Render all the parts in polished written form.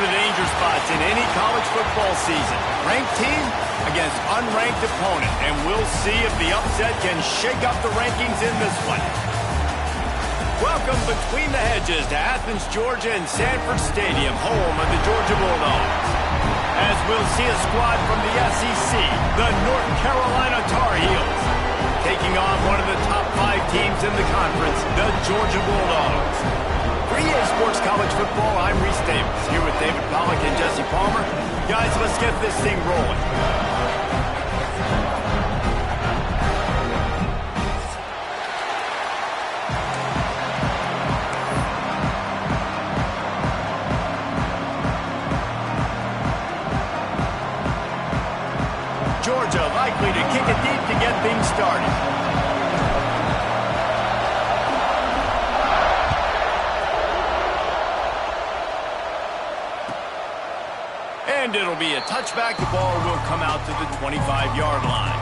the danger spots in any college football season. Ranked team against unranked opponent, and we'll see if the upset can shake up the rankings in this one. Welcome between the hedges to Athens, Georgia and Sanford Stadium, home of the Georgia Bulldogs. As we'll see a squad from the SEC, the North Carolina Tar Heels, taking on one of the top 5 teams in the conference, the Georgia Bulldogs. For EA Sports College Football, I'm Reese Davis, here with David Pollack and Jesse Palmer. Guys, let's get this thing rolling. Georgia likely to kick it deep to get things started. And it'll be a touchback. The ball will come out to the 25-yard line.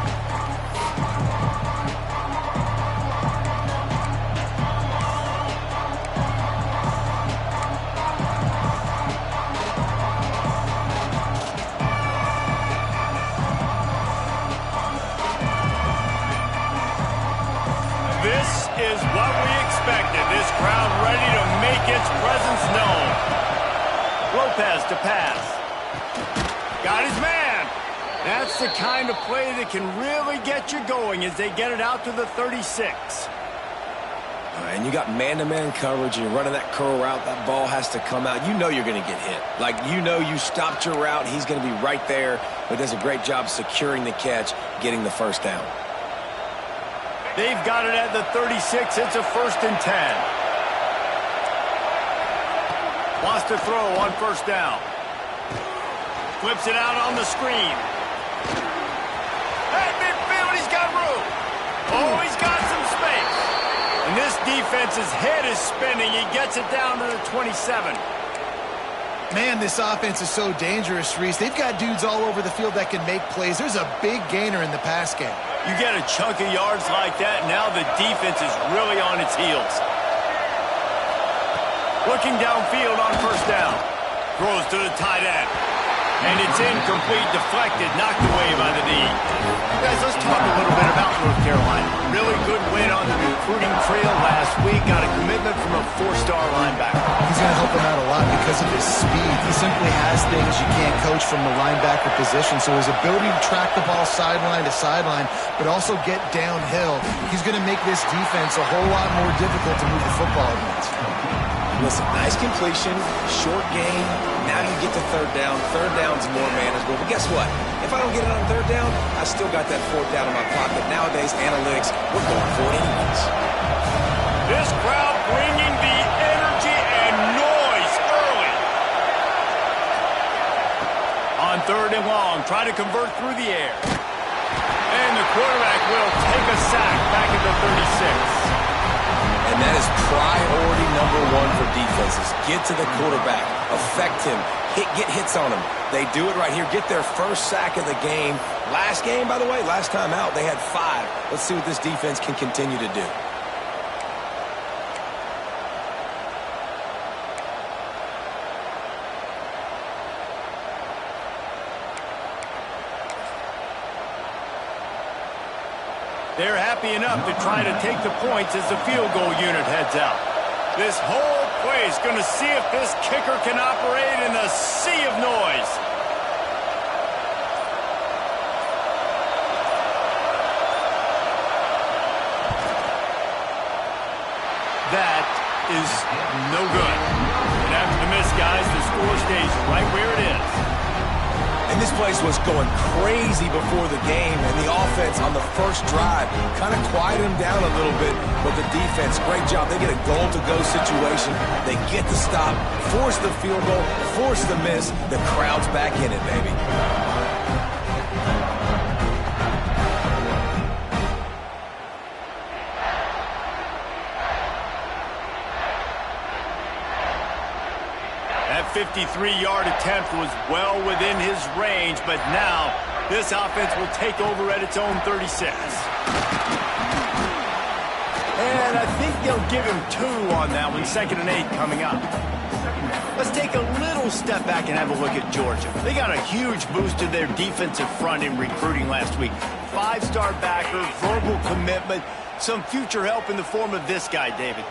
This is what we expected. This crowd ready to make its presence known. Lopez to pass. Got his man. That's the kind of play that can really get you going as they get it out to the 36. And you got man-to-man coverage, and you're running that curl route. That ball has to come out. You know you're going to get hit. Like, you know you stopped your route. He's going to be right there, but does a great job securing the catch, getting the first down. They've got it at the 36. It's a 1st and 10. Wants to throw on 1st down. Flips it out on the screen. At midfield, he's got room. Oh, he's got some space. And this defense's head is spinning. He gets it down to the 27. Man, this offense is so dangerous, Reese. They've got dudes all over the field that can make plays. There's a big gainer in the pass game. You get a chunk of yards like that, now the defense is really on its heels. Looking downfield on 1st down. Throws to the tight end. And it's incomplete, deflected, knocked away by the D. Guys, let's talk a little bit about North Carolina. Really good win on the recruiting trail last week. Got a commitment from a 4-star linebacker. He's going to help him out a lot because of his speed. He simply has things you can't coach from the linebacker position. So his ability to track the ball sideline to sideline, but also get downhill, he's going to make this defense a whole lot more difficult to move the football against. Listen, nice completion, short gain. Now you get to 3rd down. 3rd down's more manageable. But guess what? If I don't get it on 3rd down, I still got that 4th down in my pocket. Nowadays, analytics, we're going for it anyways. This crowd bringing the energy and noise early. On 3rd and long, try to convert through the air. And the quarterback will take a sack back at the 36. And that is priority #1 for defenses. Get to the quarterback. Affect him. Get hits on him. They do it right here. Get their 1st sack of the game. Last game, by the way, last time out, they had 5. Let's see what this defense can continue to do. They're happy enough to try to take the points as the field goal unit heads out. This whole play is going to see if this kicker can operate in the sea of noise. That is no good. And after the miss, guys, the score stays right where it is. And this place was going crazy before the game, and the offense on the 1st drive kind of quieted them down a little bit, but the defense, great job. They get a goal-to-go situation. They get the stop, force the field goal, force the miss. The crowd's back in it, baby. That 53-yard attempt was well within his range, but now this offense will take over at its own 36. And I think they'll give him 2 on that one. 2nd and 8 coming up. Let's take a little step back and have a look at Georgia. They got a huge boost to their defensive front in recruiting last week. 5-star backer, verbal commitment, some future help in the form of this guy, David.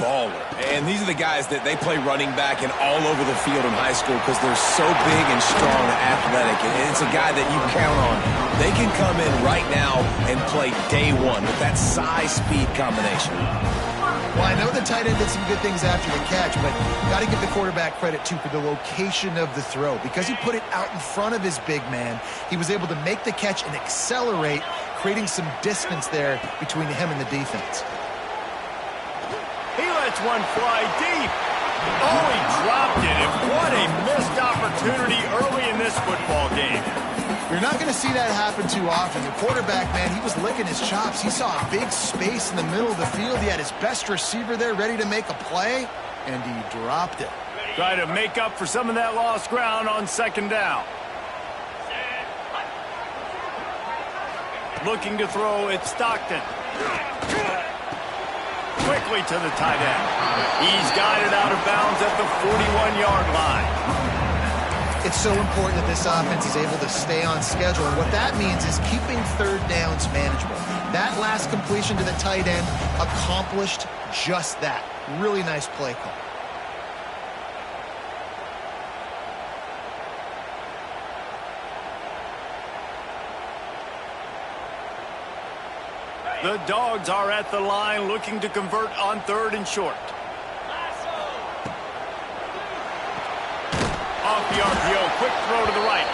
Baller. And these are the guys that they play running back and all over the field in high school because they're so big and strong and athletic. And it's a guy that you count on. They can come in right now and play day one with that size-speed combination. Well, I know the tight end did some good things after the catch, but got to give the quarterback credit, too, for the location of the throw. Because he put it out in front of his big man, he was able to make the catch and accelerate, creating some distance there between him and the defense. He lets one fly deep. Oh, he dropped it, and what a missed opportunity early in this football game. You're not going to see that happen too often. The quarterback, man, he was licking his chops. He saw a big space in the middle of the field. He had his best receiver there ready to make a play, and he dropped it. Try to make up for some of that lost ground on second down. Looking to throw, it's Stockton. Quickly to the tight end. He's got it out of bounds at the 41-yard line. It's so important that this offense is able to stay on schedule, and what that means is keeping third downs manageable. That last completion to the tight end accomplished just that. Really nice play call. The Dogs are at the line looking to convert on 3rd and short. Off the RPO, quick throw to the right.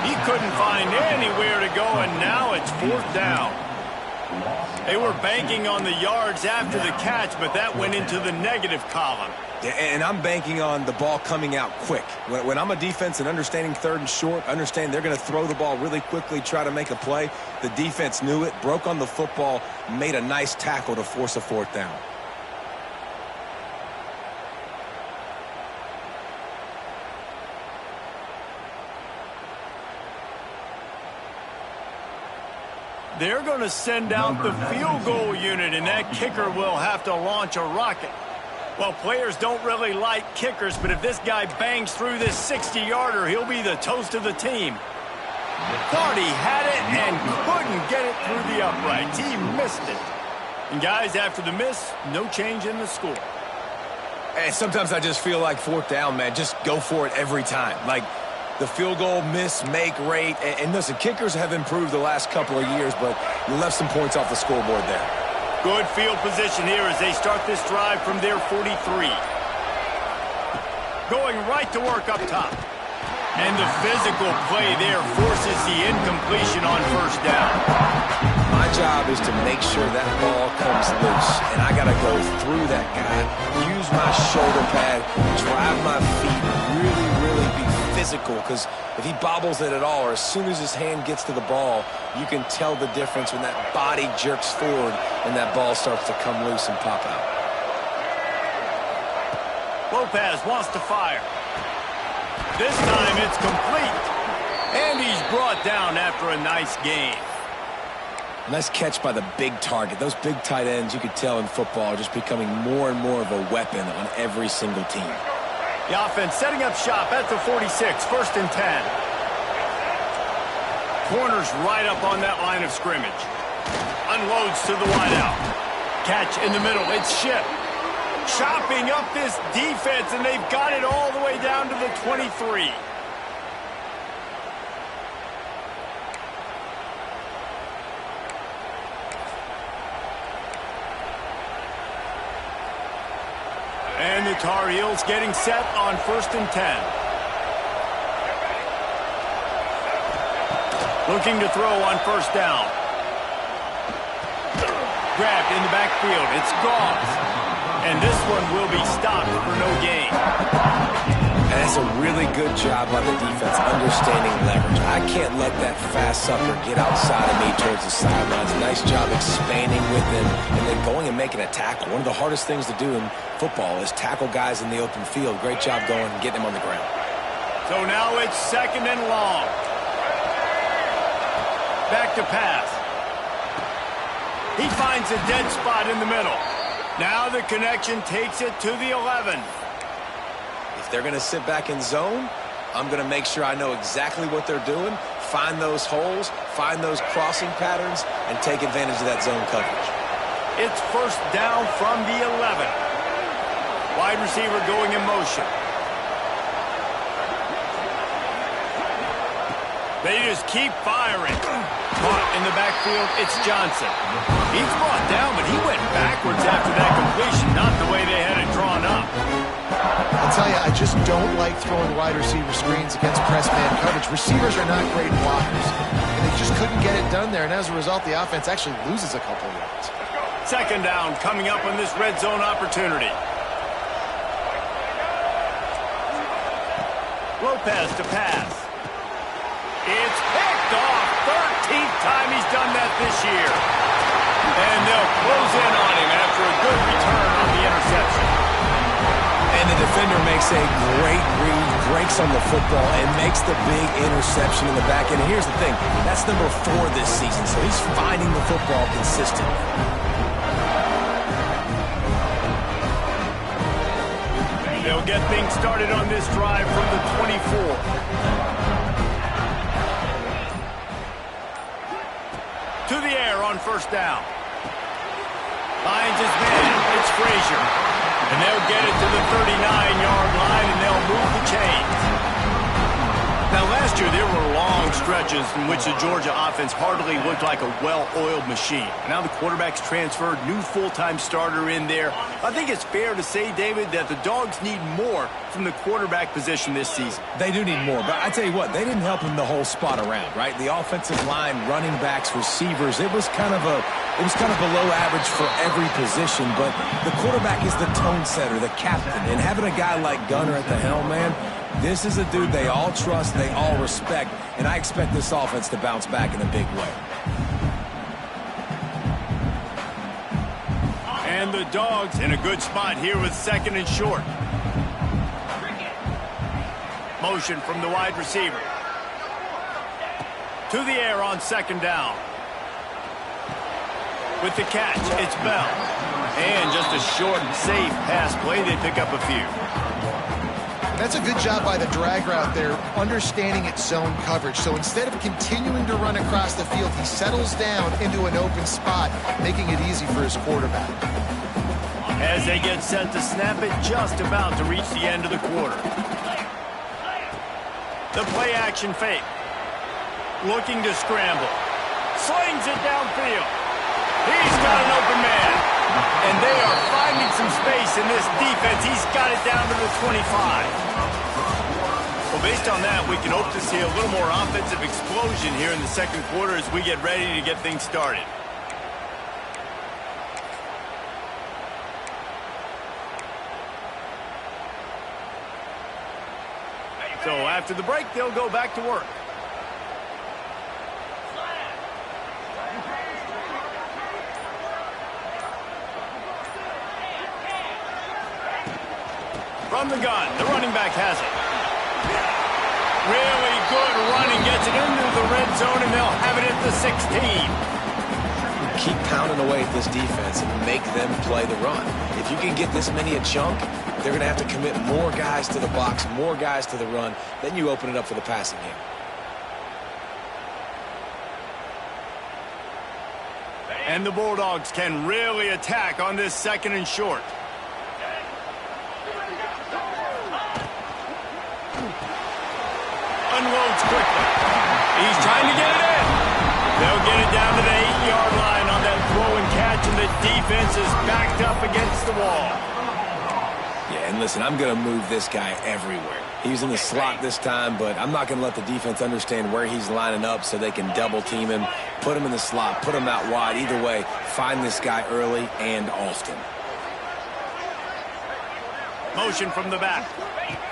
He couldn't find anywhere to go, and now it's 4th down. They were banking on the yards after the catch, but that went into the negative column. Yeah, and I'm banking on the ball coming out quick. When I'm a defense and understanding 3rd and short, understand they're going to throw the ball really quickly, try to make a play. The defense knew it, broke on the football, made a nice tackle to force a 4th down. They're going to send out the field goal unit, and that kicker will have to launch a rocket. Well, players don't really like kickers, but if this guy bangs through this 60-yarder, he'll be the toast of the team. Thought he had it and couldn't get it through the uprights. He missed it. And guys, after the miss, no change in the score. And sometimes I just feel like 4th down, man, just go for it every time. Like, the field goal miss, make rate. And listen, kickers have improved the last couple of years, but you left some points off the scoreboard there. Good field position here as they start this drive from their 43. Going right to work up top. And the physical play there forces the incompletion on 1st down. My job is to make sure that ball comes loose, and I got to go through that guy, use my shoulder pad, drive my feet, really be physical, because if he bobbles it at all, or as soon as his hand gets to the ball, you can tell the difference when that body jerks forward and that ball starts to come loose and pop out. Lopez wants to fire. This time it's complete. And he's brought down after a nice gain. Nice catch by the big target. Those big tight ends, you could tell in football, are just becoming more and more of a weapon on every single team. The offense setting up shop at the 46, 1st and 10. Corners right up on that line of scrimmage. Unloads to the wideout. Catch in the middle. It's Ship. Chopping up this defense, and they've got it all the way down to the 23. And the Tar Heels getting set on 1st and 10. Looking to throw on 1st down. Grabbed in the backfield. It's Dawgs. And this one will be stopped for no gain. And that's a really good job by the defense, understanding leverage. I can't let that fast sucker get outside of me towards the sidelines. Nice job expanding with him and then going and making a tackle. One of the hardest things to do in football is tackle guys in the open field. Great job going and getting him on the ground. So now it's 2nd and long. Back to pass. He finds a dead spot in the middle. Now the connection takes it to the 11. They If they're going to sit back in zone, I'm going to make sure I know exactly what they're doing, find those holes, find those crossing patterns, and take advantage of that zone coverage. It's first down from the 11. Wide receiver going in motion. They just keep firing. Caught in the backfield, it's Johnson. He's brought down, but he went backwards after that completion, not the way they had it drawn up. I'll tell you, I just don't like throwing wide receiver screens against press man coverage. Receivers are not great blockers, and they just couldn't get it done there, and as a result, the offense actually loses a couple of yards. Second down coming up on this red zone opportunity. Lopez to pass. It's picked off. 13th time he's done that this year. And they'll close in on him after a good return on the interception. And the defender makes a great read, breaks on the football, and makes the big interception in the back end. And here's the thing, that's number 4 this season, so he's finding the football consistently. They'll get things started on this drive from the 24. To the air on first down. Finds his man. It's Frazier. And they'll get it to the 39-yard line, and they'll move the chains. Now, last year, there were long stretches in which the Georgia offense hardly looked like a well-oiled machine. And now the quarterback's transferred, new full-time starter in there. I think it's fair to say, David, that the Dogs need more from the quarterback position this season. They do need more, but I tell you what, they didn't help him the whole spot around, right? The offensive line, running backs, receivers, it was kind of below average for every position, but the quarterback is the tone setter, the captain, and having a guy like Gunner at the helm, man, this is a dude they all trust, they all respect, and I expect this offense to bounce back in a big way. And the Dogs in a good spot here with second and short. Motion from the wide receiver. To the air on second down. With the catch, it's Bell. And just a short and safe pass play, they pick up a few. That's a good job by the drag route there, understanding its zone coverage. So instead of continuing to run across the field, he settles down into an open spot, making it easy for his quarterback. As they get set to snap it, just about to reach the end of the quarter. The play-action fake. Looking to scramble. Slings it downfield. He's got an open man. And they are finding some space in this defense. He's got it down to the 25. Well, based on that, we can hope to see a little more offensive explosion here in the second quarter as we get ready to get things started. So after the break, they'll go back to work. From the gun, the running back has it. Really good running, gets it into the red zone, and they'll have it at the 16. Keep pounding away at this defense and make them play the run. If you can get this many a chunk, they're going to have to commit more guys to the box, more guys to the run. Then you open it up for the passing game. And the Bulldogs can really attack on this second and short. Unloads quickly. He's trying to get it in. They'll get it down to the 8-yard line on that throw and catch, and the defense is backed up against the wall. Yeah, and listen, I'm going to move this guy everywhere. He's in the slot this time, but I'm not going to let the defense understand where he's lining up so they can double team him, put him in the slot, put him out wide. Either way, find this guy early and often. Motion from the back.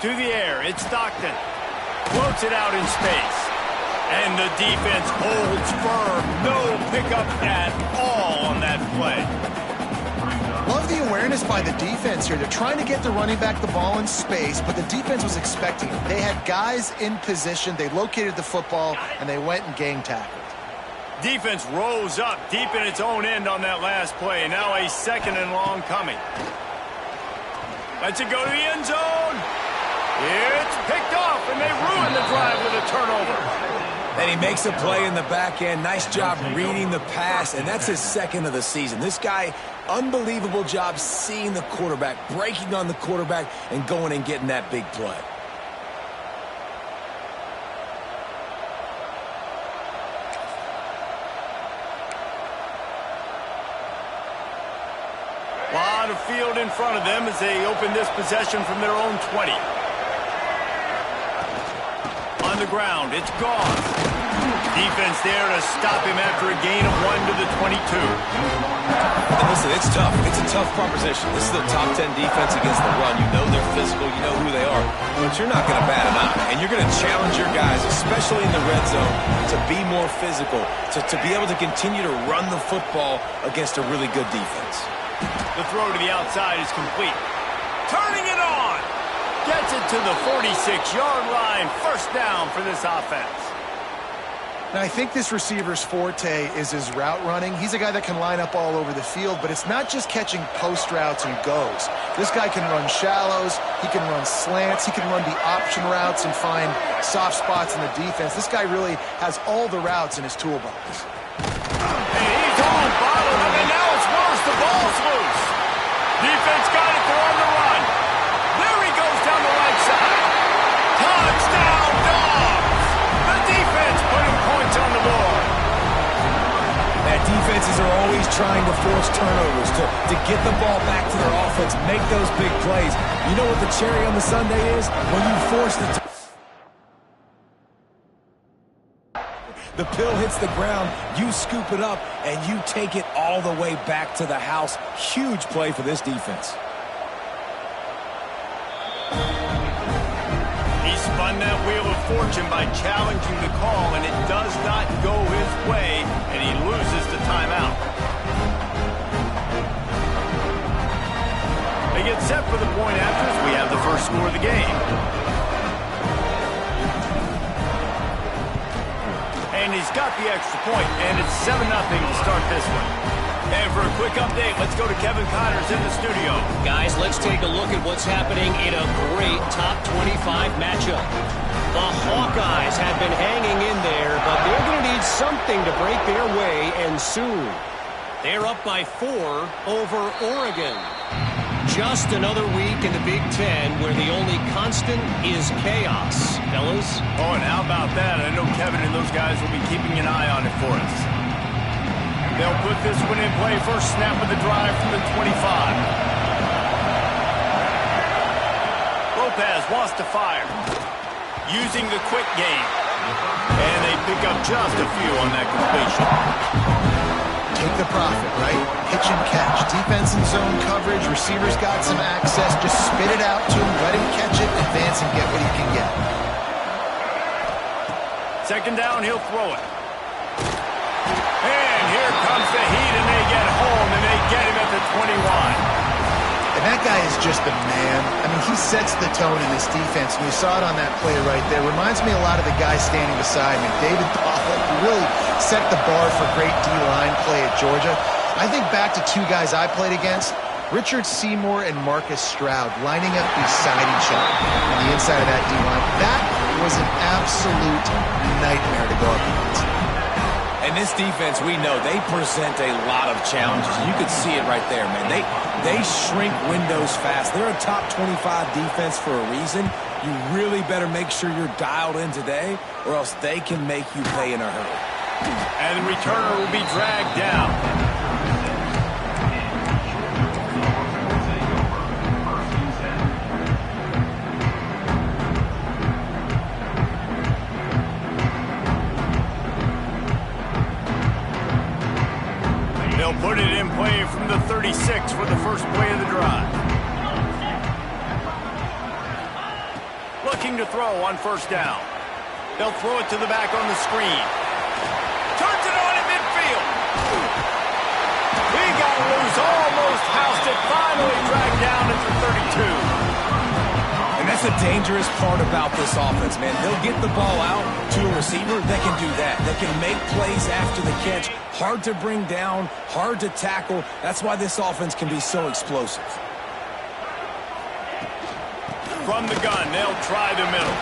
To the air, it's Stockton. Floats it out in space. And the defense holds firm. No pickup at all on that play. Love the awareness by the defense here. They're trying to get the running back the ball in space, but the defense was expecting it. They had guys in position. They located the football, and they went and gang tackled. Defense rose up deep in its own end on that last play. Now a second and long coming. Lets it go to the end zone. It's picked off, and they ruin the drive with a turnover. And he makes a play in the back end. Nice job reading the pass, and that's his second of the season. This guy, unbelievable job seeing the quarterback, breaking on the quarterback, and going and getting that big play. A lot of field in front of them as they open this possession from their own 20. On the ground, it's gone. Defense there to stop him after a gain of 1 to the 22. And listen, it's tough. It's a tough proposition. This is the top 10 defense against the run. You know they're physical. You know who they are. But you're not going to bat an eye. And you're going to challenge your guys, especially in the red zone, to be more physical, to be able to continue to run the football against a really good defense. The throw to the outside is complete. Turning it on. Gets it to the 46-yard line. First down for this offense. Now, I think this receiver's forte is his route running. He's a guy that can line up all over the field, but it's not just catching post routes and goes. This guy can run shallows, he can run slants, he can run the option routes and find soft spots in the defense. This guy really has all the routes in his toolbox. And he's all bottled up, and now it's worse. The ball's loose. Defense got it. They're on the run. There he goes down the right side. Touchdown, Dawgs. The defense putting points on the board. That defenses are always trying to force turnovers, to get the ball back to their offense, make those big plays. You know what the cherry on the sundae is? When you force the pill hits the ground, you scoop it up, and you take it all the way back to the house. Huge play for this defense. He spun that wheel of fortune by challenging the call, and it does not go his way, and he loses the timeout. They get set for the point after as we have the first score of the game. And he's got the extra point, and it's 7-0 to start this one. And for a quick update, let's go to Kevin Connors in the studio. Guys, let's take a look at what's happening in a great top 25 matchup. The Hawkeyes have been hanging in there, but they're going to need something to break their way, and soon. They're up by 4 over Oregon. Just another week in the Big Ten where the only constant is chaos, fellas. Oh, and how about that? I know Kevin and those guys will be keeping an eye on it for us. They'll put this one in play. First snap of the drive from the 25. Lopez wants to fire. Using the quick game. And they pick up just a few on that completion. Take the profit, right? Pitch and catch. Defense and zone coverage. Receivers got some access. Just spit it out to him. Let him catch it, advance, and get what he can get. Second down, he'll throw it. And here comes the heat, and they get home, and they get him at the 21. And that guy is just a man. I mean, he sets the tone in this defense. And we saw it on that play right there. Reminds me a lot of the guy standing beside me. David Dawgs really set the bar for great D-line play at Georgia. I think back to 2 guys I played against, Richard Seymour and Marcus Stroud, lining up beside each other on the inside of that D-line. That was an absolute nightmare to go up against. And this defense, we know, they present a lot of challenges. You could see it right there, man. They shrink windows fast. They're a top 25 defense for a reason. You really better make sure you're dialed in today, or else they can make you pay in a hurry. And the returner will be dragged down. They'll put it in play from the 36 for the first play of the drive. Looking to throw on first down. They'll throw it to the back on the screen. Turns it on in midfield. He got loose, almost housed it, finally dragged down at the 32. And that's the dangerous part about this offense, man. They'll get the ball out to a receiver. They can do that. They can make plays after the catch. Hard to bring down, hard to tackle. That's why this offense can be so explosive. From the gun, they'll try the middle.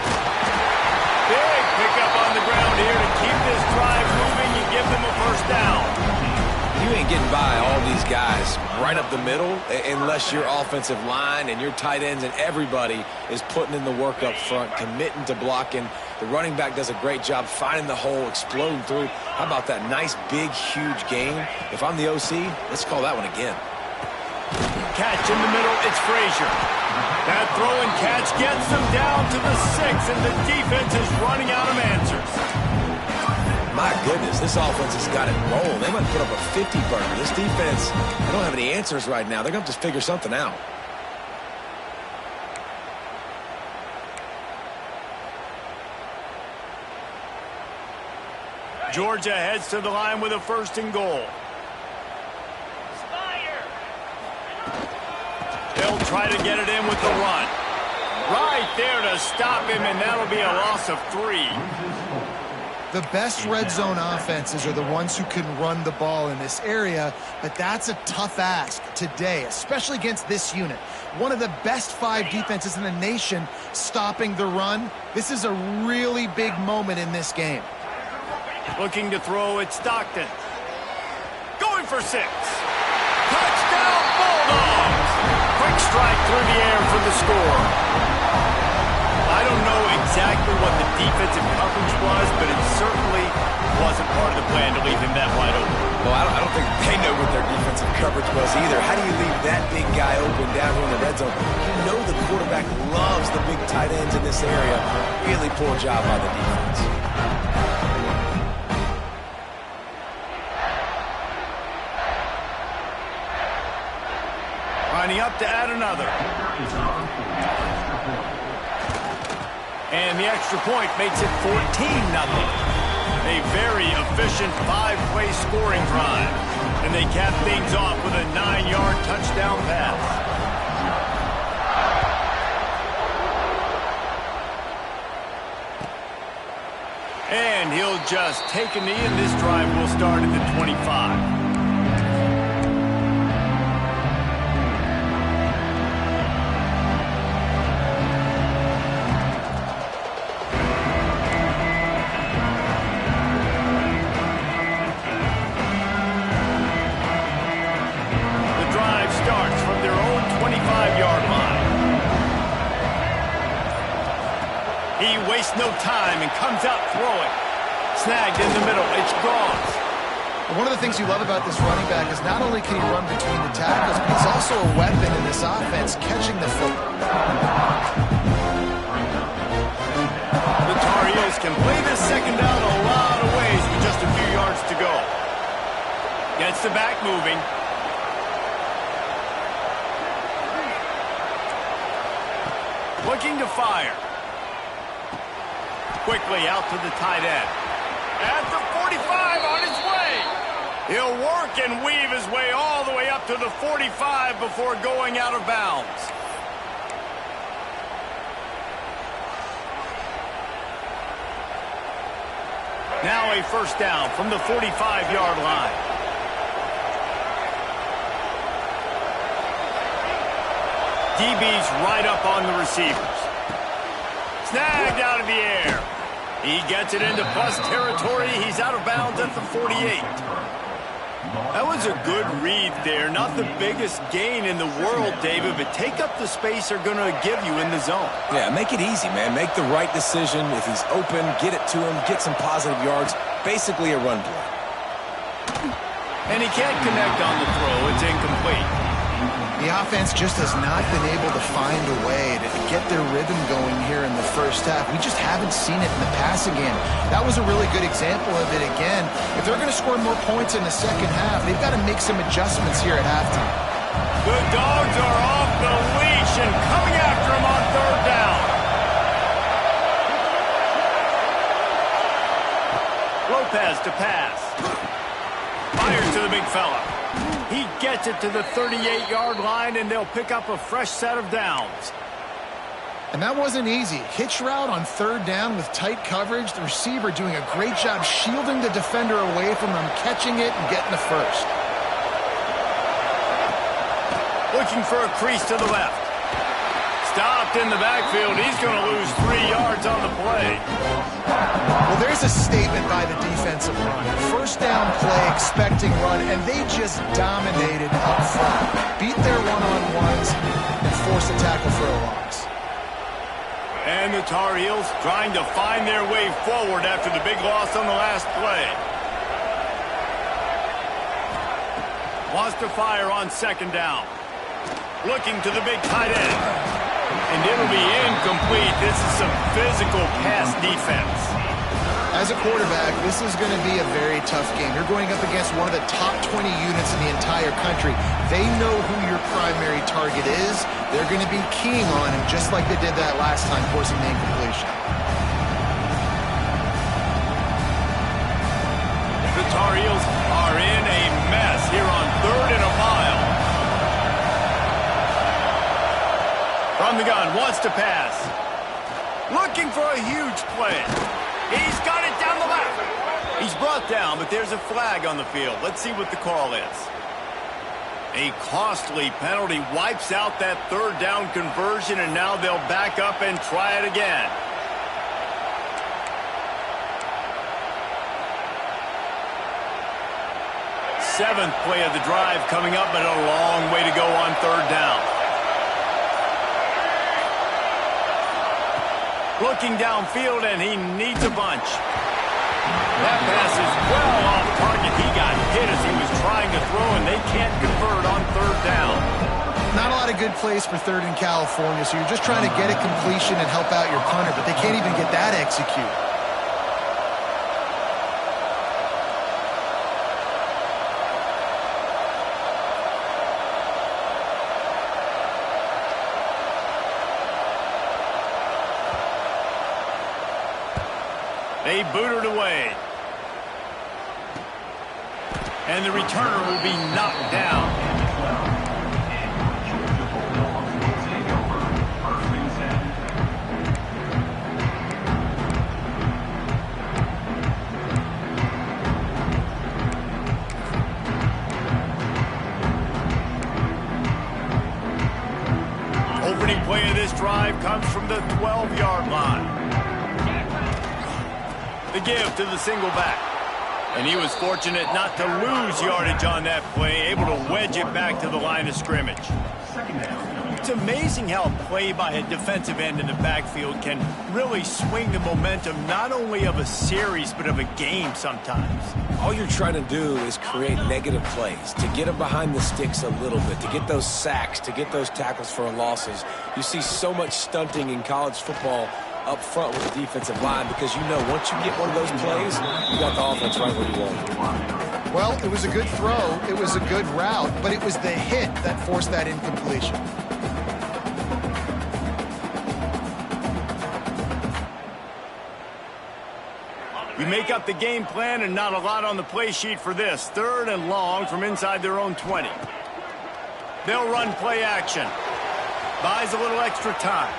Big pickup on the ground here to keep this drive moving and give them a first down. You ain't getting by all these guys right up the middle unless your offensive line and your tight ends and everybody is putting in the work up front, committing to blocking. The running back does a great job finding the hole, exploding through. How about that nice, big, huge gain? If I'm the OC, let's call that one again. Catch in the middle, it's Frazier. That throw and catch gets them down to the 6, and the defense is running out of answers. My goodness, this offense has got it rolling. They might put up a 50-burger. This defense, they don't have any answers right now. They're going to just figure something out. Georgia heads to the line with a 1st and goal. They'll try to get it in with the run. Right there to stop him, and that'll be a loss of 3. The best red zone offenses are the ones who can run the ball in this area, but that's a tough ask today, especially against this unit. One of the best 5 defenses in the nation stopping the run. This is a really big moment in this game. Looking to throw it, Stockton. Going for 6. Touchdown, Bulldogs! Quick strike through the air for the score. I don't know exactly what the defensive coverage was, but it certainly wasn't part of the plan to leave him that wide open. Well, I don't think they know what their defensive coverage was either. How do you leave that big guy open down here in the red zone? You know the quarterback loves the big tight ends in this area. Really poor job by the defense. Lining up to add another. And the extra point makes it 14-0. A very efficient 5-play scoring drive. And they cap things off with a 9-yard touchdown pass. And he'll just take a knee, and this drive will start at the 25. He wastes no time and comes out throwing. Snagged in the middle. It's Dawgs. One of the things you love about this running back is not only can he run between the tackles, but he's also a weapon in this offense, catching the football. The Tar Heels can play this second down a lot of ways with just a few yards to go. Gets the back moving. Looking to fire. Quickly out to the tight end. At the 45 on his way. He'll work and weave his way all the way up to the 45 before going out of bounds. Now a first down from the 45-yard line. DB's right up on the receivers. Snagged out of the air. He gets it into plus territory. He's out of bounds at the 48. That was a good read there. Not the biggest gain in the world, David, but take up the space they're going to give you in the zone. Yeah, make it easy, man. Make the right decision. If he's open, get it to him. Get some positive yards. Basically a run play. And he can't connect on the throw. It's incomplete. The offense just has not been able to find a way to get their rhythm going here in the first half. We just haven't seen it in the passing game. That was a really good example of it again. If they're going to score more points in the second half, they've got to make some adjustments here at halftime. The Dogs are off the leash and coming after him on third down. Lopez to pass. Fires to the big fella. He gets it to the 38-yard line, and they'll pick up a fresh set of downs. And that wasn't easy. Hitch route on third down with tight coverage. The receiver doing a great job shielding the defender away from him, catching it and getting the first. Looking for a crease to the left. Stopped Stuffed in the backfield. He's going to lose 3 yards on the play. Well, there's a statement by the defensive line. First down play, expecting run, and they just dominated up front. Beat their one-on-ones and forced a tackle for a loss. And the Tar Heels trying to find their way forward after the big loss on the last play. Wants to fire on second down. Looking to the big tight end. And it'll be incomplete. This is some physical pass defense. As a quarterback, this is going to be a very tough game. You're going up against one of the top 20 units in the entire country. They know who your primary target is. They're going to be keying on him, just like they did that last time, forcing the incompletion. The Tar Heels are in a mess here on 3rd and a mile. From the gun, wants to pass. Looking for a huge play. He's got it down the left. He's brought down, but there's a flag on the field. Let's see what the call is. A costly penalty wipes out that 3rd down conversion, and now they'll back up and try it again. Seventh play of the drive coming up, but a long way to go on 3rd down. Looking downfield, and he needs a bunch. That pass is well off target. He got hit as he was trying to throw, and they can't convert on 3rd down. Not a lot of good plays for 3rd in California, so you're just trying to get a completion and help out your punter, but they can't even get that executed. They booted away. And the returner will be knocked down. Opening play of this drive comes from the 12-yard line. The give to the single back. And he was fortunate not to lose yardage on that play, able to wedge it back to the line of scrimmage. It's amazing how a play by a defensive end in the backfield can really swing the momentum not only of a series but of a game sometimes. All you're trying to do is create negative plays, to get them behind the sticks a little bit, to get those sacks, to get those tackles for losses. You see so much stunting in college football up front with the defensive line because you know once you get one of those plays, you got the offense right where you want it. Well, it was a good throw, it was a good route, but it was the hit that forced that incompletion. You make up the game plan and not a lot on the play sheet for this. 3rd and long from inside their own 20. They'll run play action. Buys a little extra time.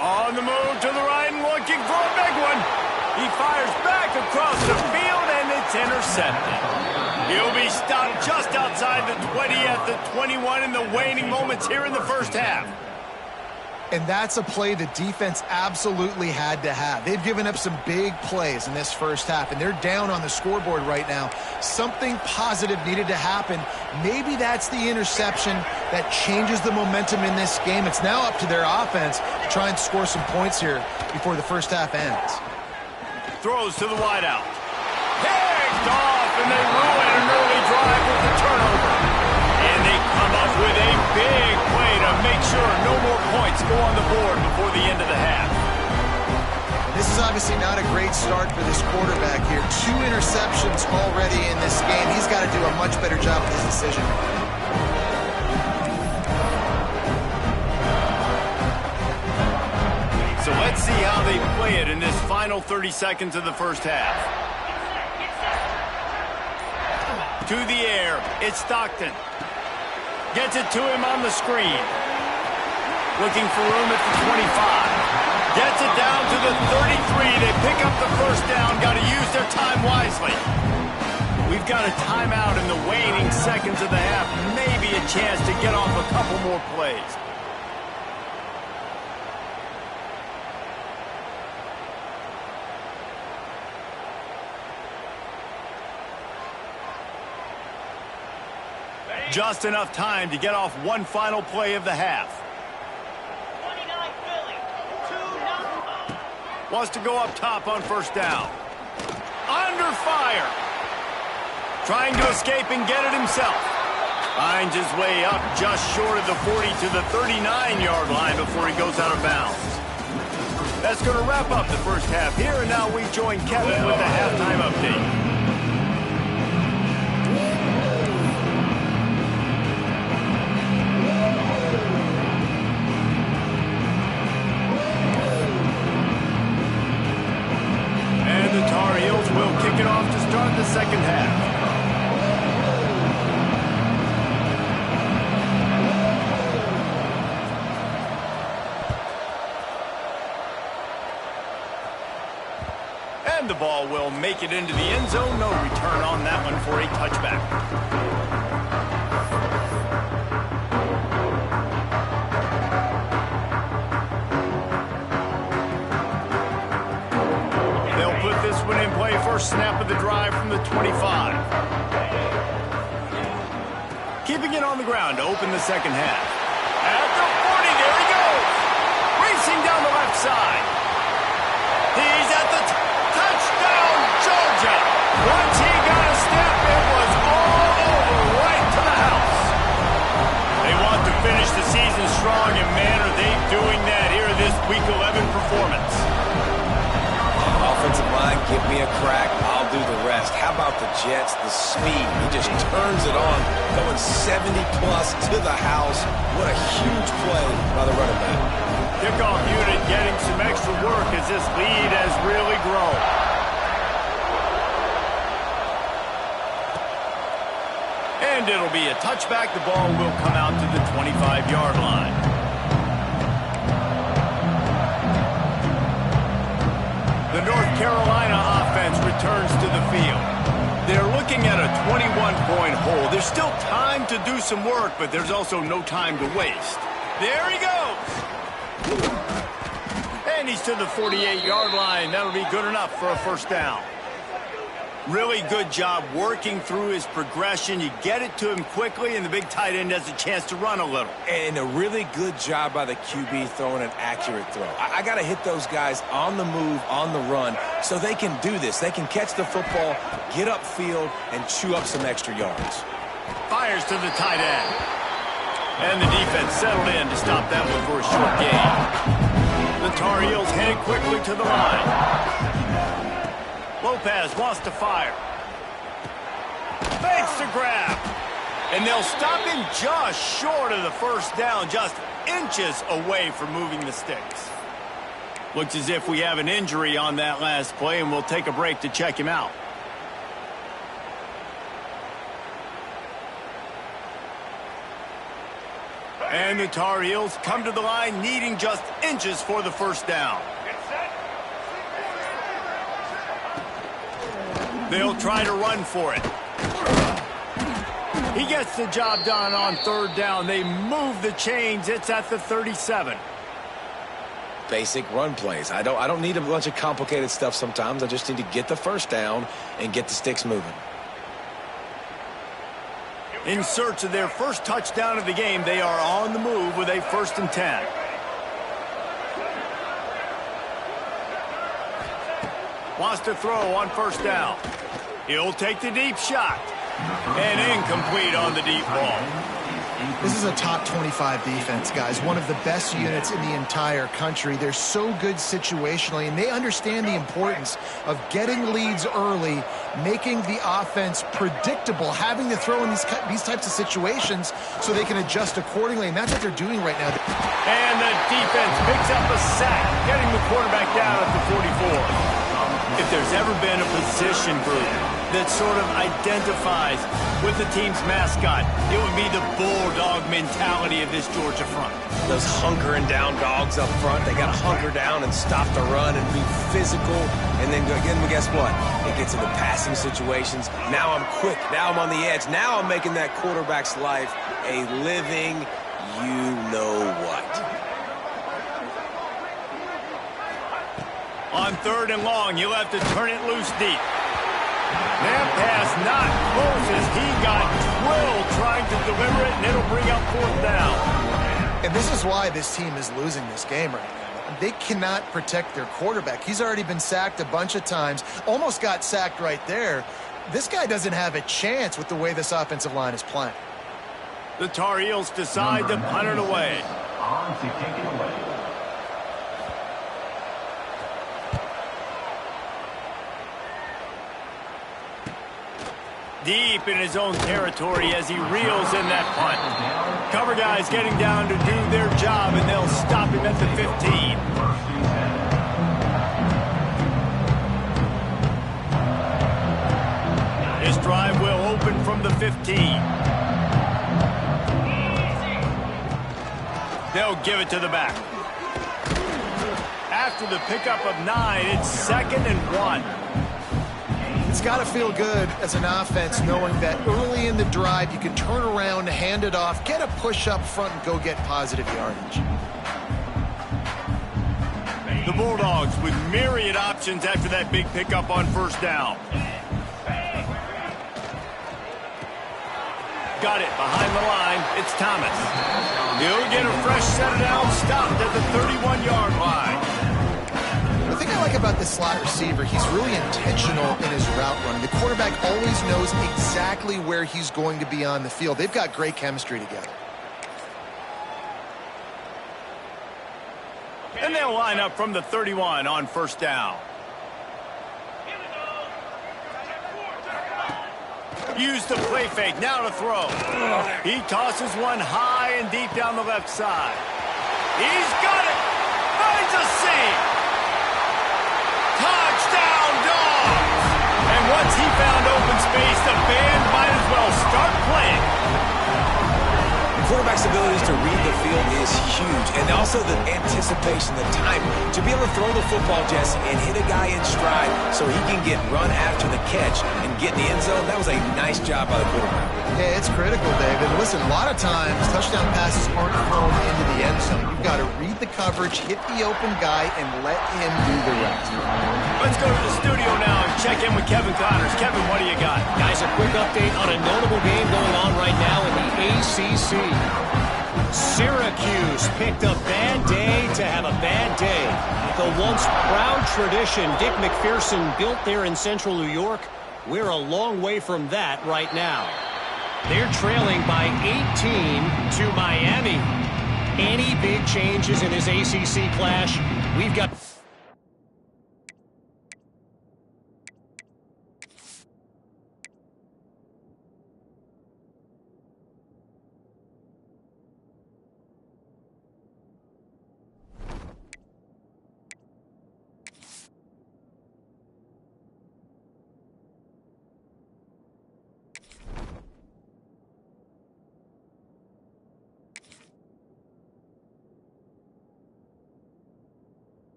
On the move to the right and looking for a big one. He fires back across the field, and it's intercepted. He'll be stopped just outside the 20 at the 21 in the waning moments here in the first half. And that's a play the defense absolutely had to have. They've given up some big plays in this first half, and they're down on the scoreboard right now. Something positive needed to happen. Maybe that's the interception that changes the momentum in this game. It's now up to their offense to try and score some points here before the first half ends. Throws to the wideout. Picked off, and they ruin an early drive with the turnover. And they come up with a big play to make sure no more points go on the board before the end of the half. This is obviously not a great start for this quarterback here. 2 interceptions already in this game. He's got to do a much better job with his decision. So let's see how they play it in this final 30 seconds of the first half. To the air, it's Stockton. Gets it to him on the screen. Looking for room at the 25. Gets it down to the 33. They pick up the first down. Got to use their time wisely. We've got a timeout in the waning seconds of the half. Maybe a chance to get off a couple more plays. Just enough time to get off one final play of the half. Wants to go up top on first down. Under fire. Trying to escape and get it himself. Finds his way up just short of the 40 to the 39-yard line before he goes out of bounds. That's going to wrap up the first half here, and now we join Kevin with the halftime update. And the Tar Heels will kick it off to start the second half. And the ball will make it into the end zone. No return on that one for a touchback. They'll put this one in play. First snap of the drive from the 25. Keeping it on the ground to open the second half. At the 40, there he goes. Racing down the left side. He's at the touchdown, Georgia. Once he got a step, it was all over, right to the house. They want to finish the season strong, and man, are they doing that here in this Week 11 performance. Offensive line, give me a crack, I'll do the rest. How about the Jets, the speed? He just turns it on, going 70-plus to the house. What a huge play by the running back. Kickoff unit getting some extra work as this lead has really grown. And it'll be a touchback. The ball will come out to the 25-yard line. The North Carolina offense returns to the field. They're looking at a 21-point hole. There's still time to do some work, but there's also no time to waste. There he goes. And he's to the 48-yard line. That'll be good enough for a first down. Really good job working through his progression. You get it to him quickly, and the big tight end has a chance to run a little. And a really good job by the QB throwing an accurate throw. I got to hit those guys on the move, on the run, so they can do this. They can catch the football, get upfield, and chew up some extra yards. Fires to the tight end. And the defense settled in to stop that one for a short gain. The Tar Heels headed quickly to the line. Lopez wants to fire. Fakes to grab. And they'll stop him just short of the first down, just inches away from moving the sticks. Looks as if we have an injury on that last play, and we'll take a break to check him out. And the Tar Heels come to the line needing just inches for the first down. They'll try to run for it. He gets the job done on third down. They move the chains. It's at the 37. Basic run plays. I don't need a bunch of complicated stuff sometimes. I just need to get the first down and get the sticks moving. In search of their first touchdown of the game, they are on the move with a 1st and 10. Wants to throw on first down. He'll take the deep shot. And incomplete on the deep ball. This is a top 25 defense, guys. One of the best units in the entire country. They're so good situationally, and they understand the importance of getting leads early, making the offense predictable, having to throw in these types of situations so they can adjust accordingly, and that's what they're doing right now. And the defense picks up a sack, getting the quarterback down at the 44. If there's ever been a position group that sort of identifies with the team's mascot, it would be the bulldog mentality of this Georgia front. Those hunkering down dogs up front, they got to hunker down and stop the run and be physical. And then guess what? It gets into passing situations. Now I'm quick. Now I'm on the edge. Now I'm making that quarterback's life a living you-know-what. On third and long, you'll have to turn it loose deep. That pass not close as he got drilled trying to deliver it, and it'll bring up 4th down. And this is why this team is losing this game right now. They cannot protect their quarterback. He's already been sacked a bunch of times, almost got sacked right there. This guy doesn't have a chance with the way this offensive line is playing. The Tar Heels decide to punt it away. On to kick it away. Deep in his own territory as he reels in that punt. Cover guys getting down to do their job, and they'll stop him at the 15. This drive will open from the 15. They'll give it to the back. After the pickup of 9, it's 2nd and 1. It's got to feel good as an offense knowing that early in the drive you can turn around, hand it off, get a push up front, and go get positive yardage. The Bulldogs with myriad options after that big pickup on 1st down. Got it behind the line. It's Thomas. He'll get a fresh set of downs stopped at the 31-yard line. The thing I like about this slot receiver, he's really intentional in his route running. The quarterback always knows exactly where he's going to be on the field. They've got great chemistry together. And they'll line up from the 31 on 1st down. Use the play fake, now to throw. He tosses one high and deep down the left side. He's got it! Finds a seam! Touchdown, Dawgs! And once he found open space, the band might as well start playing. The quarterback's abilities to read the field is huge, and also the anticipation, the timing, to be able to throw the football, Jesse, and hit a guy in stride so he can get run after the catch and get in the end zone. That was a nice job by the quarterback. Yeah, it's critical, David. Listen, a lot of times touchdown passes aren't thrown into the end zone. You've got to read the coverage, hit the open guy, and let him do the rest. Let's go to the studio now and check in with Kevin Connors. Kevin, what do you got? Guys, a quick update on a notable game going on right now in the ACC. Syracuse picked a bad day to have a bad day. The once proud tradition Dick McPherson built there in central New York, we're a long way from that right now. They're trailing by 18 to Miami. Any big changes in this ACC clash? We've got...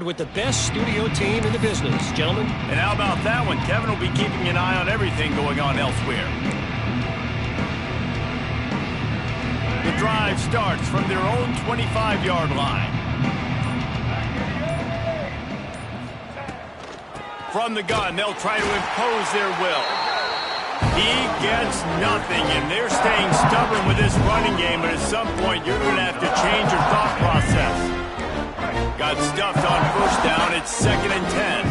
with the best studio team in the business, gentlemen. And how about that one? Kevin will be keeping an eye on everything going on elsewhere. The drive starts from their own 25-yard line. From the gun, they'll try to impose their will. He gets nothing, and they're staying stubborn with this running game, but at some point you're going to have to change your thought process. Got stuffed on 1st down. It's 2nd and 10.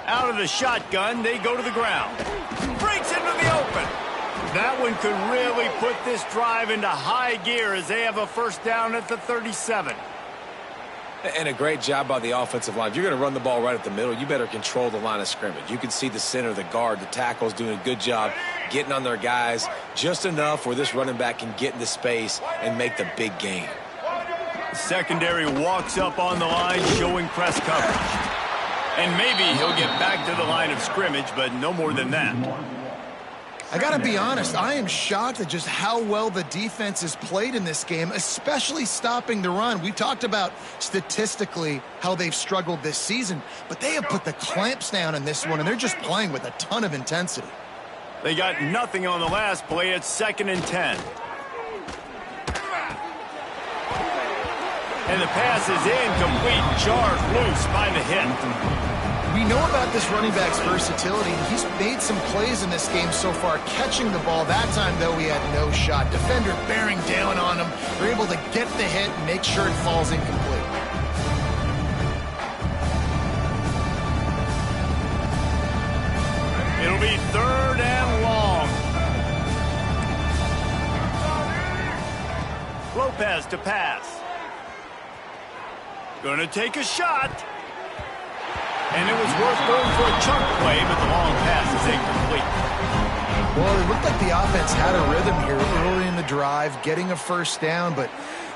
Out of the shotgun, they go to the ground. Breaks into the open. That one could really put this drive into high gear as they have a 1st down at the 37. And a great job by the offensive line. If you're going to run the ball right at the middle, you better control the line of scrimmage. You can see the center, the guard, the tackles doing a good job getting on their guys just enough where this running back can get into space and make the big gain. Secondary walks up on the line, showing press coverage. And maybe he'll get back to the line of scrimmage, but no more than that. I got to be honest, I am shocked at just how well the defense has played in this game, especially stopping the run. We talked about statistically how they've struggled this season, but they have put the clamps down in this one, and they're just playing with a ton of intensity. They got nothing on the last play. It's 2nd and 10. And the pass is incomplete. Charged loose by the hit. We know about this running back's versatility. He's made some plays in this game so far, catching the ball. That time, though, he had no shot. Defender bearing down on him. They're able to get the hit and make sure it falls incomplete. It'll be 3rd and long. Lopez to pass. Gonna take a shot. And it was worth going for a chunk play, but the long pass is incomplete. Well, it looked like the offense had a rhythm here early in the drive, getting a first down, but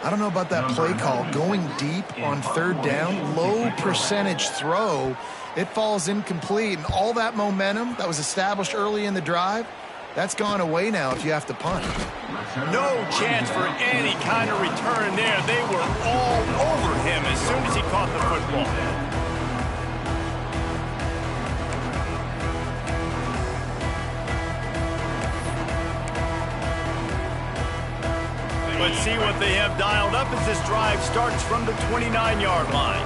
I don't know about that play call. Going deep on 3rd down, low percentage throw, it falls incomplete. And all that momentum that was established early in the drive, that's gone away now if you have to punt. No chance for any kind of return there. They were all over him as soon as he caught the football. Let's see what they have dialed up as this drive starts from the 29-yard line.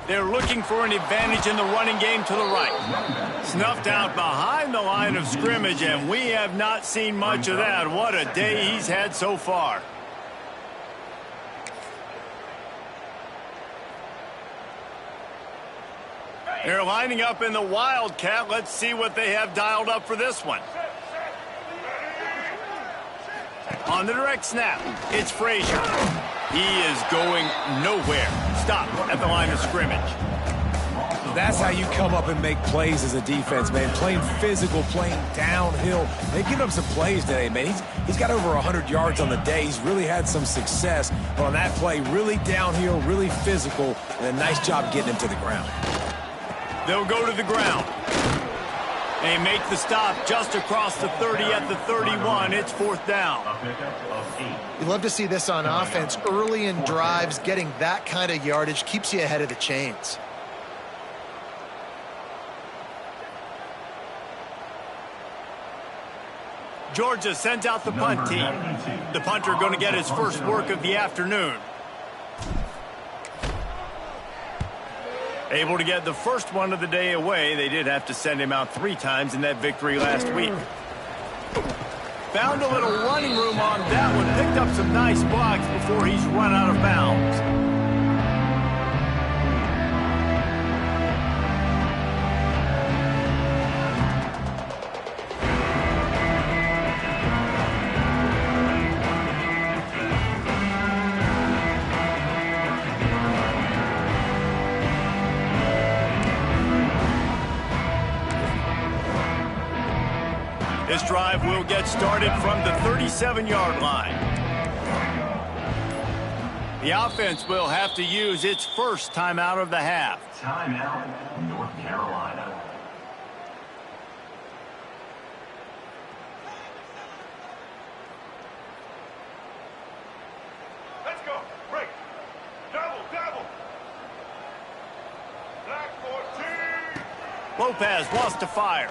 They're looking for an advantage in the running game to the right. Snuffed out behind the line of scrimmage, and we have not seen much of that. What a day he's had so far. They're lining up in the Wildcat. Let's see what they have dialed up for this one. On the direct snap, it's Frazier. He is going nowhere. Stop at the line of scrimmage. That's how you come up and make plays as a defense, man. Playing physical, playing downhill. They give up some plays today, man. He's got over 100 yards on the day. He's really had some success. But on that play, really downhill, really physical, and a nice job getting him to the ground. They'll go to the ground. They make the stop just across the 30 at the 31. It's 4th down. You love to see this on offense. Early in drives, getting that kind of yardage keeps you ahead of the chains. Georgia sends out the punt team. The punter going to get his first work of the afternoon. Able to get the first one of the day away. They did have to send him out 3 times in that victory last week. Found a little running room on that one. Picked up some nice blocks before he's run out of bounds. This drive will get started from the 37-yard line. The offense will have to use its first timeout of the half. Timeout, North Carolina. Let's go. Break. Double, double. Black 14. Lopez wants to fire.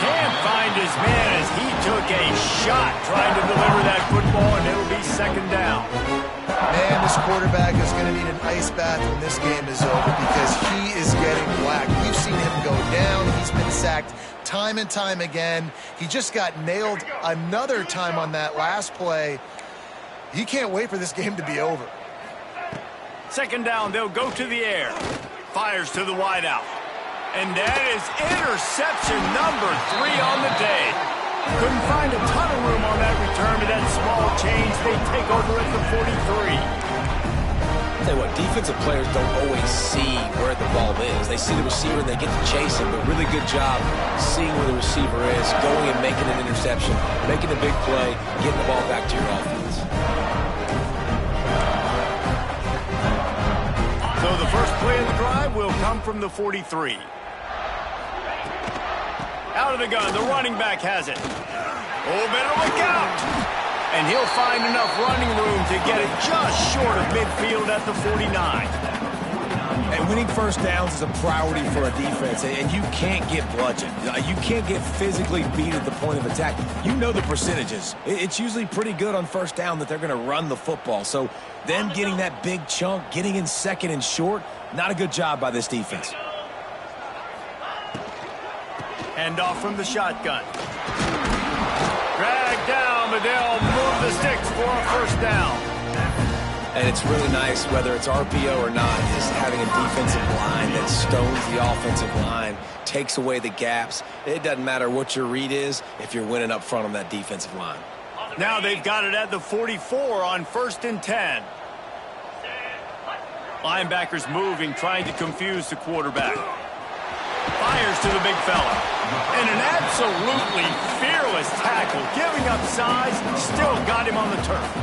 Can't find his man as he took a shot trying to deliver that football, and it'll be 2nd down. Man, this quarterback is going to need an ice bath when this game is over because he is getting black. We've seen him go down. He's been sacked time and time again. He just got nailed another time on that last play. He can't wait for this game to be over. 2nd down, they'll go to the air. Fires to the wideout. And that is interception number 3 on the day. Couldn't find a ton of room on that return. return to that small change. They take over at the 43. Tell you what, defensive players don't always see where the ball is. They see the receiver and they get to chase him, but really good job seeing where the receiver is, going and making an interception, making a big play, getting the ball back to your offense. So the first play of the drive will come from the 43. Out of the gun, the running back has it. Oh, better look out! And he'll find enough running room to get it just short of midfield at the 49. And winning first downs is a priority for a defense, and you can't get bludgeoned. You can't get physically beat at the point of attack. You know the percentages. It's usually pretty good on first down that they're going to run the football. So them getting that big chunk, getting in second and short, not a good job by this defense. Hand off from the shotgun. Drag down, but they'll move the sticks for a first down. And it's really nice, whether it's RPO or not, is having a defensive line that stones the offensive line, takes away the gaps. It doesn't matter what your read is if you're winning up front on that defensive line. Now they've got it at the 44 on 1st and 10. Linebackers moving, trying to confuse the quarterback. Fires to the big fella. And an absolutely fearless tackle, giving up size, still got him on the turf.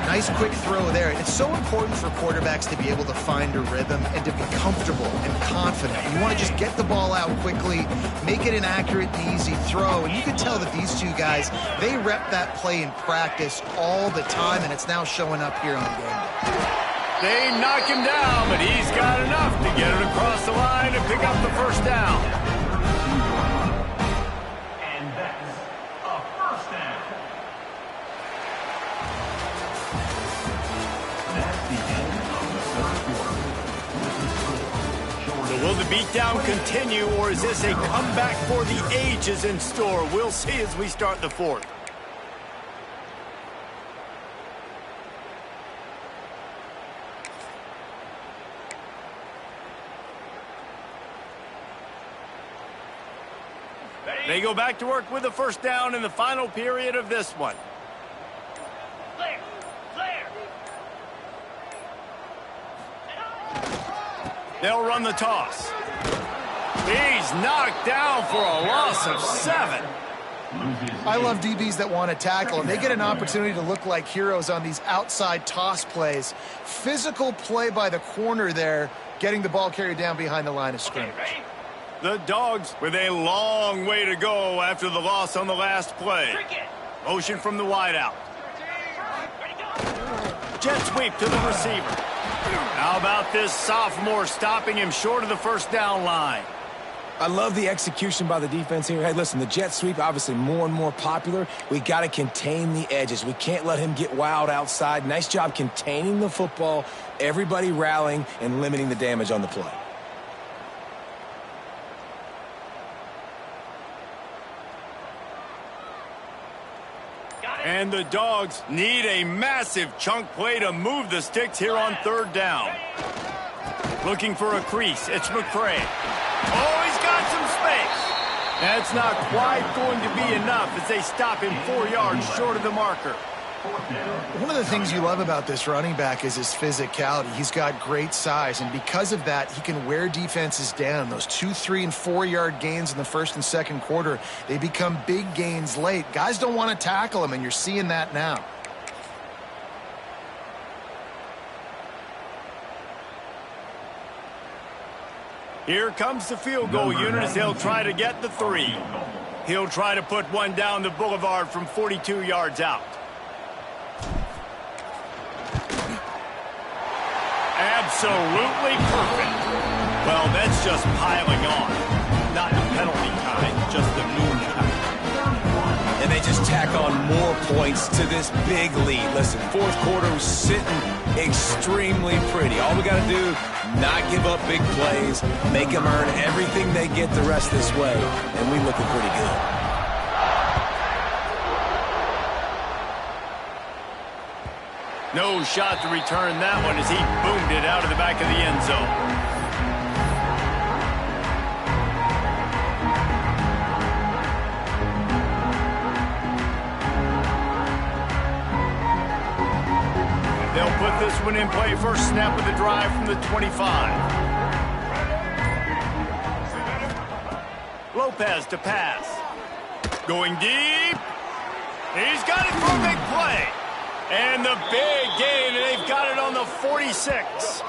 Nice quick throw there. It's so important for quarterbacks to be able to find a rhythm and to be comfortable and confident. You want to just get the ball out quickly, make it an accurate and easy throw. And you can tell that these two guys, they rep that play in practice all the time, and it's now showing up here on game day. They knock him down, but he's got enough to get it across the line and pick up the first down. And that's a first down. That's the end of the third quarter. So will the beatdown continue, or is this a comeback for the ages in store? We'll see as we start the fourth. They go back to work with the first down in the final period of this one. They'll run the toss. He's knocked down for a loss of 7. I love DBs that want to tackle, and they get an opportunity to look like heroes on these outside toss plays. Physical play by the corner there, getting the ball carried down behind the line of scrimmage. The Dawgs with a long way to go after the loss on the last play. Motion from the wideout. Jet sweep to the receiver. How about this sophomore stopping him short of the first down line? I love the execution by the defense here. Hey, listen, the jet sweep, obviously more and more popular. We got to contain the edges. We can't let him get wild outside. Nice job containing the football, everybody rallying and limiting the damage on the play. And the Dawgs need a massive chunk play to move the sticks here on 3rd down. Looking for a crease. It's McCray. Oh, he's got some space. That's not quite going to be enough as they stop him 4 yards short of the marker. One of the things you love about this running back is his physicality. He's got great size, and because of that, he can wear defenses down. Those 2, 3, and 4-yard gains in the first and second quarter, they become big gains late. Guys don't want to tackle him, and you're seeing that now. Here comes the field goal unit as they'll try to get the 3. He'll try to put one down the boulevard from 42 yards out. Absolutely perfect. Well, that's just piling on. Not the penalty kind, just the moon kind. And they just tack on more points to this big lead. Listen, 4th quarter was sitting extremely pretty. All we got to do, not give up big plays, make them earn everything they get the rest of this way, and we looking pretty good. No shot to return that one as he boomed it out of the back of the end zone. put this one in play. First snap of the drive from the 25. Lopez to pass. Going deep. He's got it for a big play. And the big gain, and they've got it on the 46.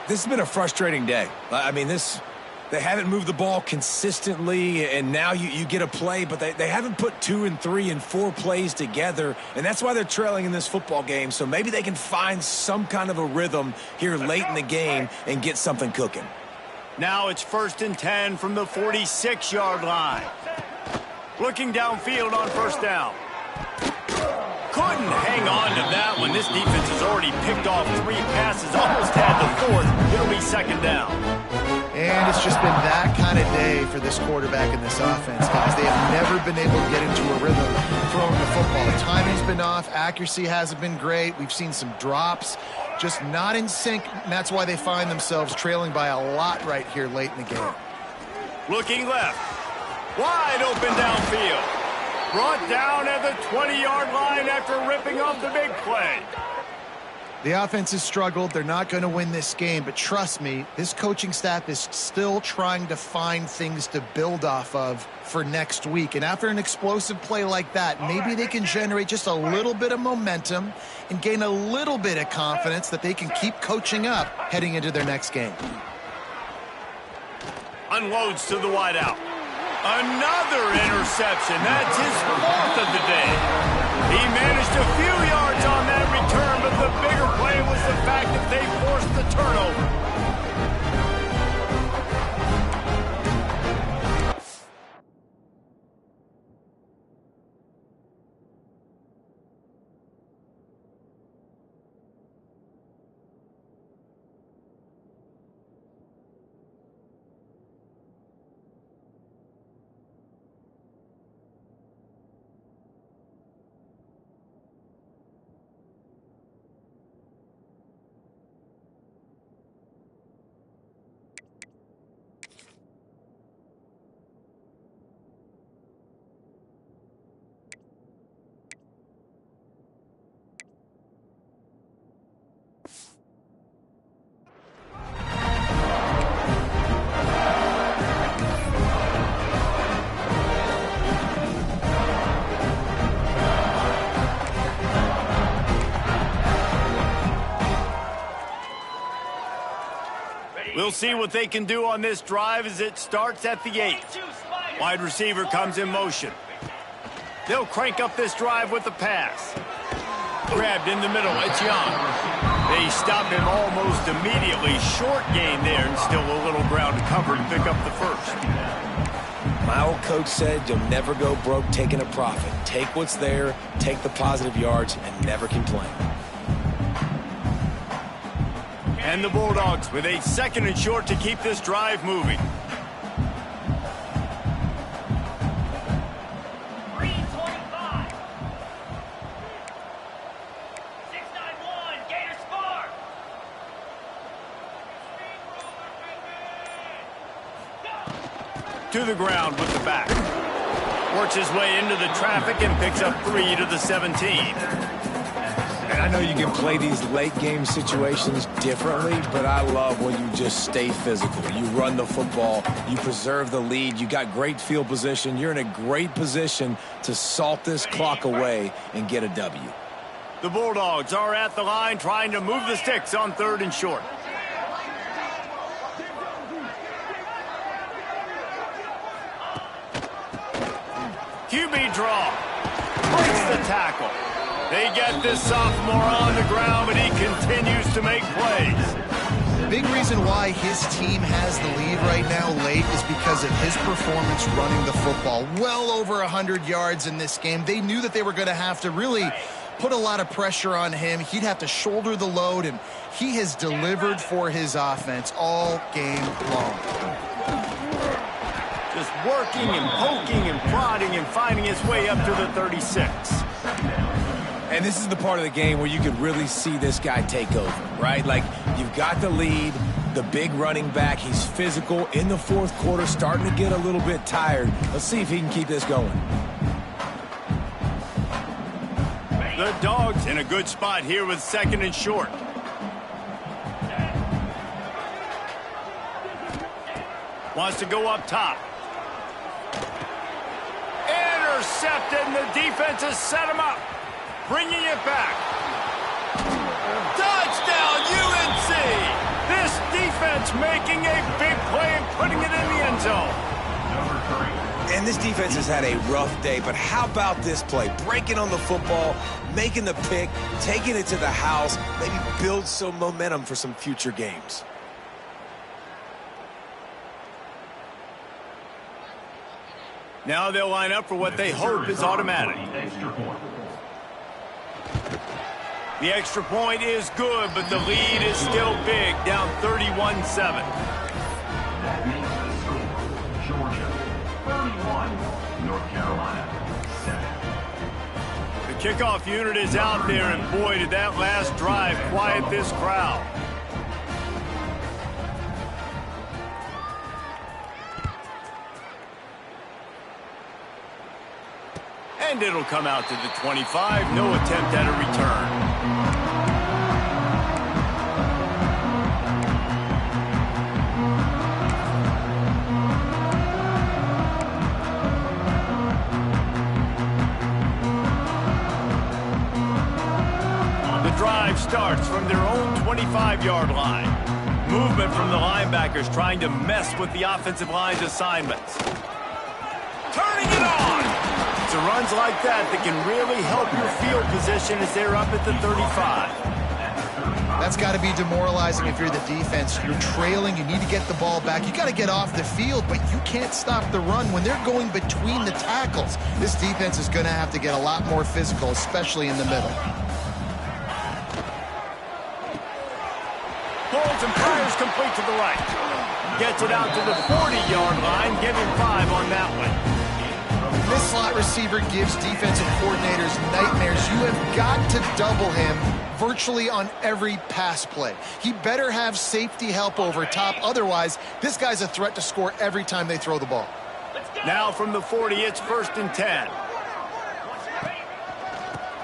This has been a frustrating day. I mean, they haven't moved the ball consistently, and now you get a play, but they haven't put 2 and 3 and 4 plays together, and that's why they're trailing in this football game. So maybe they can find some kind of a rhythm here late in the game and get something cooking. Now it's 1st and 10 from the 46-yard line. Looking downfield on first down. Couldn't hang on to that one. This defense has already picked off 3 passes, almost had the 4th. It'll be 2nd down. And it's just been that kind of day for this quarterback in this offense, guys. They have never been able to get into a rhythm throwing the football. Timing's been off. Accuracy hasn't been great. We've seen some drops, just not in sync, and that's why they find themselves trailing by a lot right here late in the game. Looking left. Wide open downfield. Brought down at the 20-yard line after ripping off the big play. The offense has struggled. They're not going to win this game, but trust me, this coaching staff is still trying to find things to build off of for next week. And after an explosive play like that, maybe they can generate just a little bit of momentum and gain a little bit of confidence that they can keep coaching up heading into their next game. Unloads to the wideout. Another interception. That's his 4th of the day. He managed a few yards on that return, but the bigger play was the fact that they forced the turnover. We'll see what they can do on this drive as it starts at the 8. Wide receiver comes in motion. They'll crank up this drive with the pass. Grabbed in the middle. It's Young. They stop him almost immediately. Short gain there and still a little ground to cover to pick up the 1st. My old coach said you'll never go broke taking a profit. Take what's there, take the positive yards, and never complain. And the Bulldogs with a 2nd and short to keep this drive moving. To the ground with the back. Works his way into the traffic and picks up 3 to the 17. And I know you can play these late game situations differently, but I love when you just stay physical. You run the football, you preserve the lead, you got great field position, you're in a great position to salt this clock away and get a W. The Bulldogs are at the line trying to move the sticks on 3rd and short. QB draw. Breaks the tackle. They get this sophomore on the ground, but he continues to make plays. Big reason why his team has the lead right now late is because of his performance running the football. Well over 100 yards in this game. They knew that they were going to have to really put a lot of pressure on him. He'd have to shoulder the load, and he has delivered for his offense all game long. Just working and poking and prodding and finding his way up to the 36. And this is the part of the game where you could really see this guy take over, right? Like, you've got the lead, the big running back. He's physical in the 4th quarter, starting to get a little bit tired. Let's see if he can keep this going. The Dawgs in a good spot here with 2nd and short. Wants to go up top. Intercepted, and the defense has set him up. Bringing it back. Touchdown, UNC! This defense making a big play and putting it in the end zone. And this defense has had a rough day, but how about this play? Breaking on the football, making the pick, taking it to the house, maybe build some momentum for some future games. Now they'll line up for what they hope is automatic. The extra point is good, but the lead is still big, down 31-7. That makes the score Georgia 31, North Carolina 7. The kickoff unit is out there, and boy, did that last drive quiet this crowd. And it'll come out to the 25. No attempt at a return. The drive starts from their own 25-yard line. Movement from the linebackers trying to mess with the offensive line's assignments. Turning it on! It's runs like that can really help your field position as they're up at the 35. That's got to be demoralizing if you're the defense. You're trailing. You need to get the ball back. You got to get off the field, but you can't stop the run when they're going between the tackles. This defense is going to have to get a lot more physical, especially in the middle. Holds and fires complete to the right. Gets it out to the 40-yard line. Give him 5 on that one. This slot receiver gives defensive coordinators nightmares. You have got to double him virtually on every pass play. He better have safety help over top. Otherwise, this guy's a threat to score every time they throw the ball. Now from the 40, it's 1st and 10.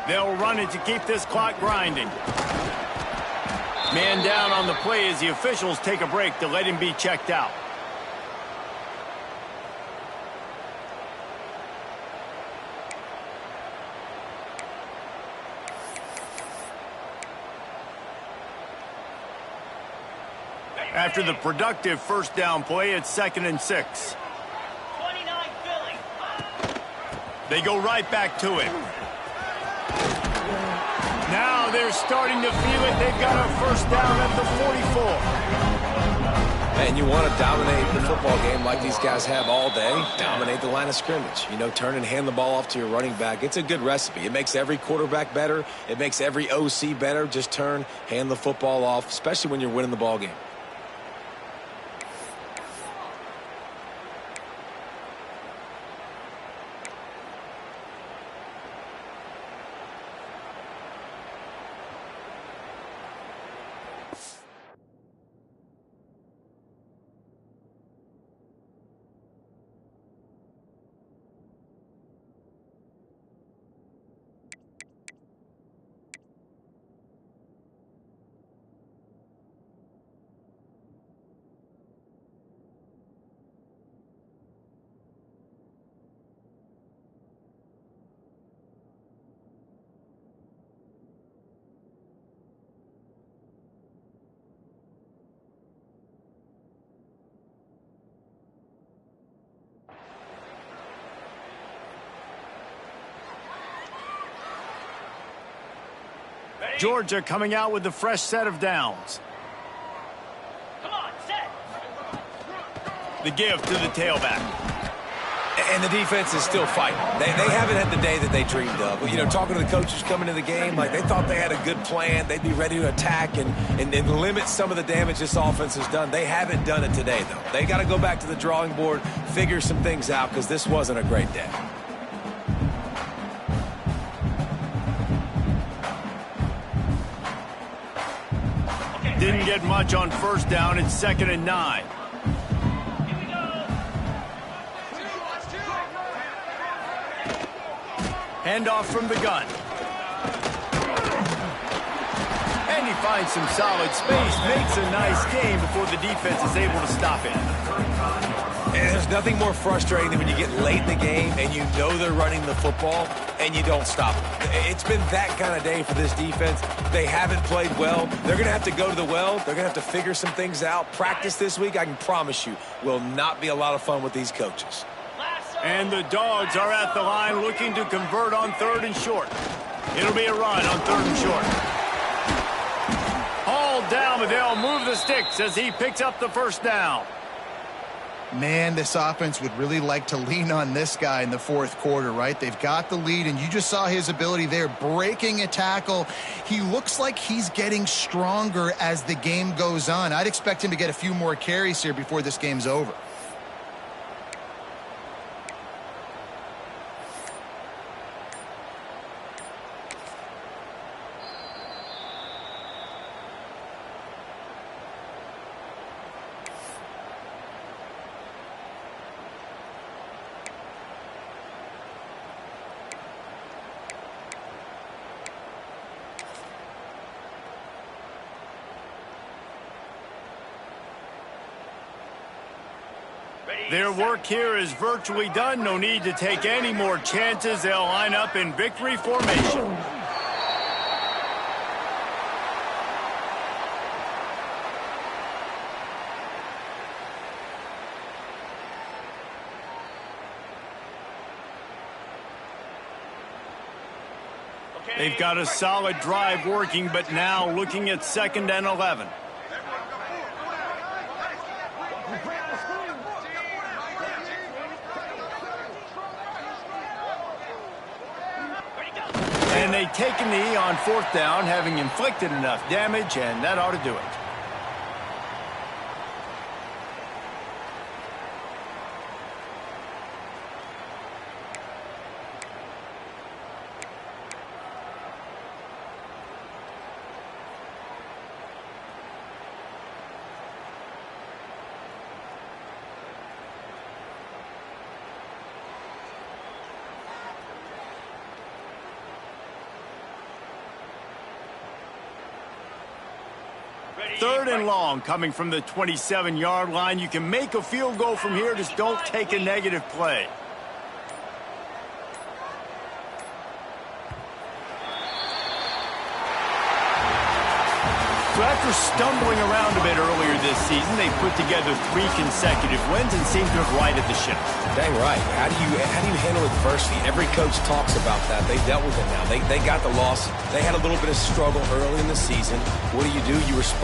They'll run it to keep this clock grinding. Man down on the play as the officials take a break to let him be checked out. After the productive 1st down play, it's 2nd and 6. 29 Philly. They go right back to him. Now they're starting to feel it. They've got a 1st down at the 44. And you want to dominate the football game like these guys have all day. Dominate the line of scrimmage. You know, turn and hand the ball off to your running back. It's a good recipe. It makes every quarterback better. It makes every OC better. Just turn, hand the football off, especially when you're winning the ball game. Georgia coming out with a fresh set of downs. Come on, set. The give to the tailback. And the defense is still fighting. They haven't had the day that they dreamed of. You know, talking to the coaches coming to the game, like they thought they had a good plan. They'd be ready to attack and limit some of the damage this offense has done. They haven't done it today, though. They got to go back to the drawing board, figure some things out, because this wasn't a great day. Didn't get much on 1st down. It's 2nd and 9. Handoff from the gun. And he finds some solid space, makes a nice game before the defense is able to stop it. And there's nothing more frustrating than when you get late in the game and you know they're running the football and you don't stop them. It's been that kind of day for this defense. They haven't played well. They're going to have to go to the well. They're going to have to figure some things out. Practice this week, I can promise you, will not be a lot of fun with these coaches. And the Dogs are at the line looking to convert on 3rd and short. It'll be a run on 3rd and short. Hauled down, but they'll move the sticks as he picks up the first down. Man, this offense would really like to lean on this guy in the 4th quarter, right? They've got the lead, and you just saw his ability there, breaking a tackle. He looks like he's getting stronger as the game goes on. I'd expect him to get a few more carries here before this game's over. Their work here is virtually done. No need to take any more chances. They'll line up in victory formation. They've got a solid drive working, but now looking at 2nd and 11. And they take a knee on 4th down, having inflicted enough damage, and that ought to do it. Third and long coming from the 27-yard line. You can make a field goal from here. Just don't take a negative play. So after stumbling around a bit earlier this season, they put together 3 consecutive wins and seem to have righted the ship. Dang right. How do you handle adversity? Every coach talks about that. They dealt with it now. They got the loss. They had a little bit of struggle early in the season. What do? You respond.